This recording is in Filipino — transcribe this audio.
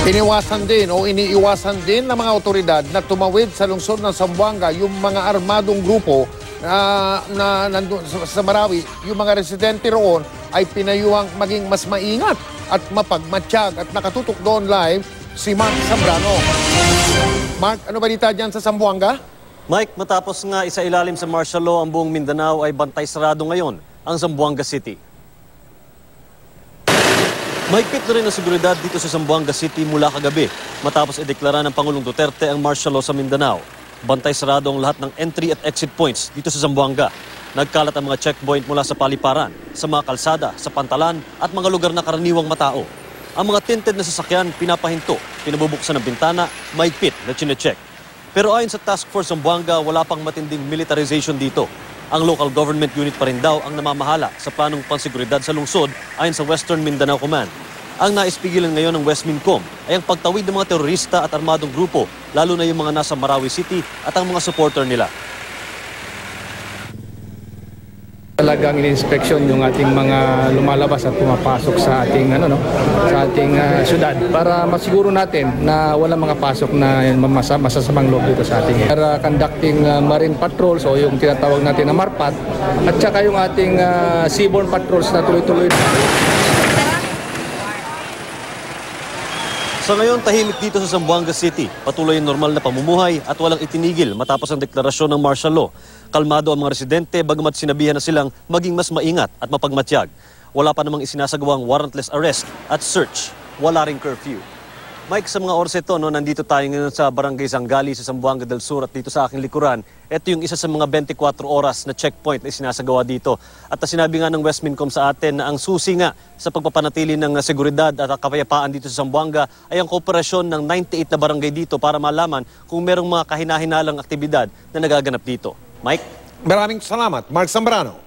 Iniwasan din o iniiwasan din ng mga otoridad na tumawid sa lungsod ng Zamboanga yung mga armadong grupo na nandun sa Marawi. Yung mga residente roon ay pinayuhang maging mas maingat at mapagmatsyag at nakatutok doon live si Mark Zambrano. Mark, ano balita dyan sa Zamboanga? Mike, matapos nga isailalim sa martial law ang buong Mindanao ay bantay sarado ngayon ang Zamboanga City. Mahigpit na rin ang seguridad dito sa Zamboanga City mula kagabi matapos ideklara ng Pangulong Duterte ang martial law sa Mindanao. Bantay sarado ang lahat ng entry at exit points dito sa Zamboanga. Nagkalat ang mga checkpoint mula sa paliparan, sa mga kalsada, sa pantalan at mga lugar na karaniwang matao. Ang mga tinted na sasakyan pinapahinto, pinabubuksan ng bintana, mahigpit na chinecheck. Pero ayon sa Task Force Zamboanga, wala pang matinding militarization dito. Ang local government unit pa rin daw ang namamahala sa planong panseguridad sa lungsod ayon sa Western Mindanao Command. Ang naispigilan ngayon ng West Mincom ay ang pagtawid ng mga terorista at armadong grupo, lalo na yung mga nasa Marawi City at ang mga supporter nila. Talagang in-inspection yung ating mga lumalabas at pumapasok sa ating syudad para masiguro natin na walang mga pasok na masasamang loob dito sa ating para conducting marine patrols o yung tinatawag natin na MARPAT at saka yung ating seaborne patrols na tuloy-tuloy. Sa ngayon, tahimik dito sa Zamboanga City. Patuloy ang normal na pamumuhay at walang itinigil matapos ang deklarasyon ng martial law. Kalmado ang mga residente bagamat sinabihan na silang maging mas maingat at mapagmatiyag. Wala pa namang isinasagawang warrantless arrest at search. Wala ring curfew. Mike, sa mga oras ito, nandito tayo ngayon sa Barangay Zangali sa Zamboanga del Sur at dito sa aking likuran. Ito yung isa sa mga 24 oras na checkpoint na isinasagawa dito. At sinabi nga ng West Mincom sa atin na ang susi nga sa pagpapanatili ng seguridad at kapayapaan dito sa Zamboanga ay ang kooperasyon ng 98 na barangay dito para malaman kung merong mga kahinahinalang aktibidad na nagaganap dito. Mike? Maraming salamat, Mark Zambrano.